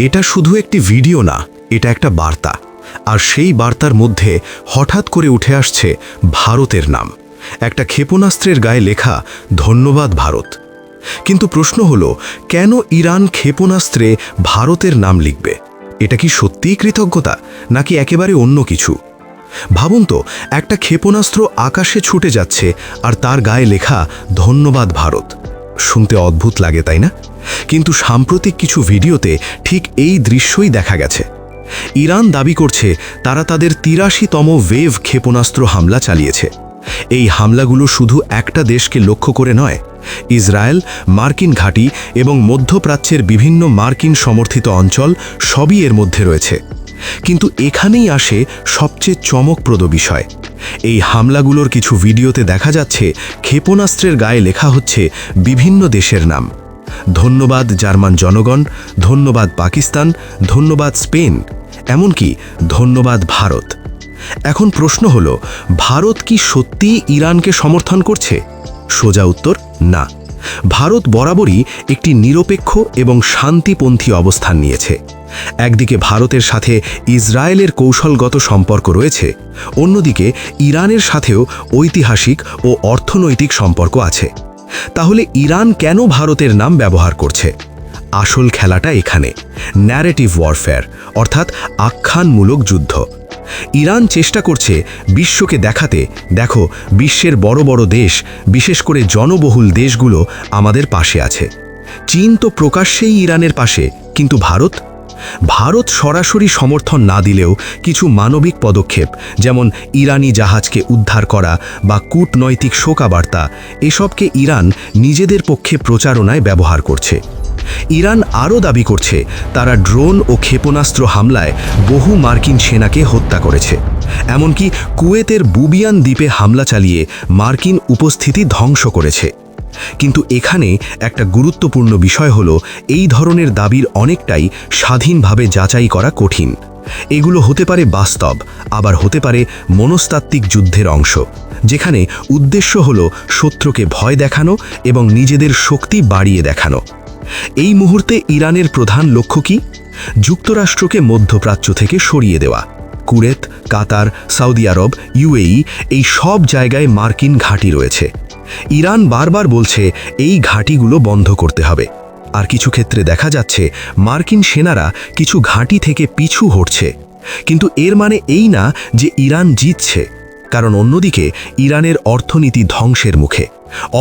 এটা শুধু একটি ভিডিও না, এটা একটা বার্তা। আর সেই বার্তার মধ্যে হঠাৎ করে উঠে আসছে ভারতের নাম। একটা ক্ষেপণাস্ত্রের গায়ে লেখা ধন্যবাদ ভারত। কিন্তু প্রশ্ন হলো, কেন ইরান ক্ষেপণাস্ত্রে ভারতের নাম লিখবে? এটা কি সত্যিই কৃতজ্ঞতা, নাকি একেবারে অন্য কিছু? ভাবুন তো, একটা ক্ষেপণাস্ত্র আকাশে ছুটে যাচ্ছে আর তার গায়ে লেখা ধন্যবাদ ভারত। শুনতে অদ্ভুত লাগে, তাই না? কিন্তু সাম্প্রতিক কিছু ভিডিওতে ঠিক এই দৃশ্যই দেখা গেছে। ইরান দাবি করছে তারা তাদের ৮৩তম ওয়েভ ক্ষেপণাস্ত্র হামলা চালিয়েছে। এই হামলাগুলো শুধু একটা দেশকে লক্ষ্য করে নয়, ইসরায়েল, মার্কিন ঘাঁটি এবং মধ্যপ্রাচ্যের বিভিন্ন মার্কিন সমর্থিত অঞ্চল সবই এর মধ্যে রয়েছে। কিন্তু এখানেই আসে সবচেয়ে চমকপ্রদ বিষয়। এই হামলাগুলোর কিছু ভিডিওতে দেখা যাচ্ছে ক্ষেপণাস্ত্রের গায়ে লেখা হচ্ছে বিভিন্ন দেশের নাম। ধন্যবাদ জার্মান জনগণ, ধন্যবাদ পাকিস্তান, ধন্যবাদ স্পেন, এমনকি ধন্যবাদ ভারত। এখন প্রশ্ন হলো, ভারত কি সত্যিই ইরানকে সমর্থন করছে? সোজা উত্তর না। ভারত বরাবরই একটি নিরপেক্ষ এবং শান্তিপন্থী অবস্থান নিয়েছে। একদিকে ভারতের সাথে ইসরায়েলের কৌশলগত সম্পর্ক রয়েছে, অন্যদিকে ইরানের সাথেও ঐতিহাসিক ও অর্থনৈতিক সম্পর্ক আছে। তাহলে ইরান কেন ভারতের নাম ব্যবহার করছে? আসল খেলাটা এখানে, ন্যারেটিভ ওয়ারফেয়ার, অর্থাৎ আখ্যানমূলক যুদ্ধ। ইরান চেষ্টা করছে বিশ্বকে দেখাতে, দেখো, বিশ্বের বড় বড় দেশ, বিশেষ করে জনবহুল দেশগুলো আমাদের পাশে আছে। চীন তো প্রকাশ্যেই ইরানের পাশে, কিন্তু ভারত সরাসরি সমর্থন না দিলেও কিছু মানবিক পদক্ষেপ, যেমন ইরানি জাহাজকে উদ্ধার করা বা কূটনৈতিক শোকাবার্তা, এসবকে ইরান নিজেদের পক্ষে প্রচারণায় ব্যবহার করছে। ইরান আরও দাবি করছে তারা ড্রোন ও ক্ষেপণাস্ত্র হামলায় বহু মার্কিন সেনাকে হত্যা করেছে, এমনকি কুয়েতের বুবিয়ান দ্বীপে হামলা চালিয়ে মার্কিন উপস্থিতি ধ্বংস করেছে। কিন্তু এখানে একটা গুরুত্বপূর্ণ বিষয় হলো, এই ধরনের দাবির অনেকটাই স্বাধীনভাবে যাচাই করা কঠিন। এগুলো হতে পারে বাস্তব, আবার হতে পারে মনস্তাত্ত্বিক যুদ্ধের অংশ, যেখানে উদ্দেশ্য হলো শত্রুকে ভয় দেখানো এবং নিজেদের শক্তি বাড়িয়ে দেখানো। এই মুহূর্তে ইরানের প্রধান লক্ষ্য কি? যুক্তরাষ্ট্রকে মধ্যপ্রাচ্য থেকে সরিয়ে দেওয়া। কুয়েত, কাতার, সৌদি আরব, ইউএই, এই সব জায়গায় মার্কিন ঘাঁটি রয়েছে। ইরান বারবার বলছে এই ঘাঁটিগুলো বন্ধ করতে হবে। আর কিছু ক্ষেত্রে দেখা যাচ্ছে মার্কিন সেনারা কিছু ঘাঁটি থেকে পিছু হটছে। কিন্তু এর মানে এই না যে ইরান জিতছে, কারণ অন্যদিকে ইরানের অর্থনীতি ধ্বংসের মুখে,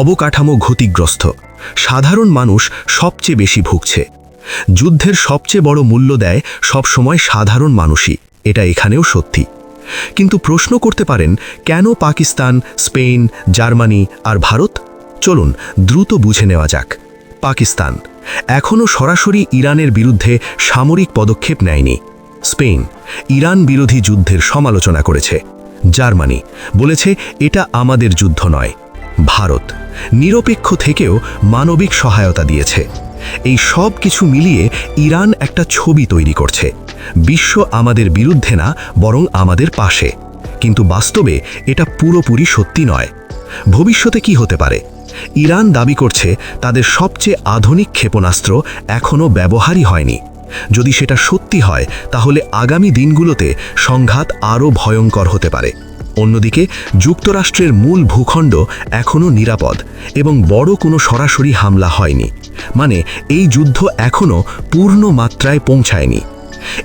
অবকাঠামো ক্ষতিগ্রস্ত, সাধারণ মানুষ সবচেয়ে বেশি ভুগছে। যুদ্ধের সবচেয়ে বড় মূল্য দেয় সবসময় সাধারণ মানুষই, এটা এখানেও সত্যি। কিন্তু প্রশ্ন করতে পারেন, কেন পাকিস্তান, স্পেন, জার্মানি আর ভারত? চলুন দ্রুত বুঝে নেওয়া যাক। পাকিস্তান এখনও সরাসরি ইরানের বিরুদ্ধে সামরিক পদক্ষেপ নেয়নি। স্পেন ইরান বিরোধী যুদ্ধের সমালোচনা করেছে। জার্মানি বলেছে এটা আমাদের যুদ্ধ নয়। ভারত নিরপেক্ষ থেকেও মানবিক সহায়তা দিয়েছে। এই সব কিছু মিলিয়ে ইরান একটা ছবি তৈরি করছে, বিশ্ব আমাদের বিরুদ্ধে না, বরং আমাদের পাশে। কিন্তু বাস্তবে এটা পুরোপুরি সত্যি নয়। ভবিষ্যতে কি হতে পারে? ইরান দাবি করছে তাদের সবচেয়ে আধুনিক ক্ষেপণাস্ত্র এখনও ব্যবহারই হয়নি। যদি সেটা সত্যি হয়, তাহলে আগামী দিনগুলোতে সংঘাত আরও ভয়ঙ্কর হতে পারে। অন্যদিকে যুক্তরাষ্ট্রের মূল ভূখণ্ড এখনও নিরাপদ এবং বড় কোনো সরাসরি হামলা হয়নি, মানে এই যুদ্ধ এখনও পূর্ণ মাত্রায় পৌঁছায়নি।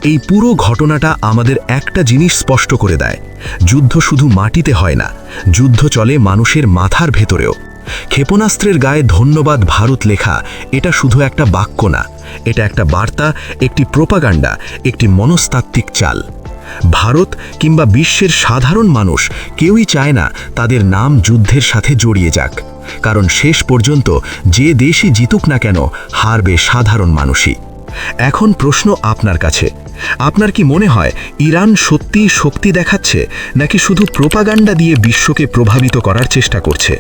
এই পুরো ঘটনাটা আমাদের একটা জিনিস স্পষ্ট করে দেয়, যুদ্ধ শুধু মাটিতে হয় না, যুদ্ধ চলে মানুষের মাথার ভেতরেও। ক্ষেপণাস্ত্রের গায়ে ধন্যবাদ ভারত লেখা এটা শুধু একটা বাক্য না, এটা একটা বার্তা, একটি প্রোপাগান্ডা, একটি মনস্তাত্ত্বিক চাল। ভারত কিংবা বিশ্বের সাধারণ মানুষ কেউই চায় না তাদের নাম যুদ্ধের সাথে জড়িয়ে যাক, কারণ শেষ পর্যন্ত যে দেশই জিতুক না কেন, হারবে সাধারণ মানুষই। এখন প্রশ্ন আপনার কাছে, আপনার কি মনে হয় ইরান সত্যিই শক্তি দেখাচ্ছে, নাকি শুধু প্রোপাগান্ডা দিয়ে বিশ্বকে প্রভাবিত করার চেষ্টা করছে?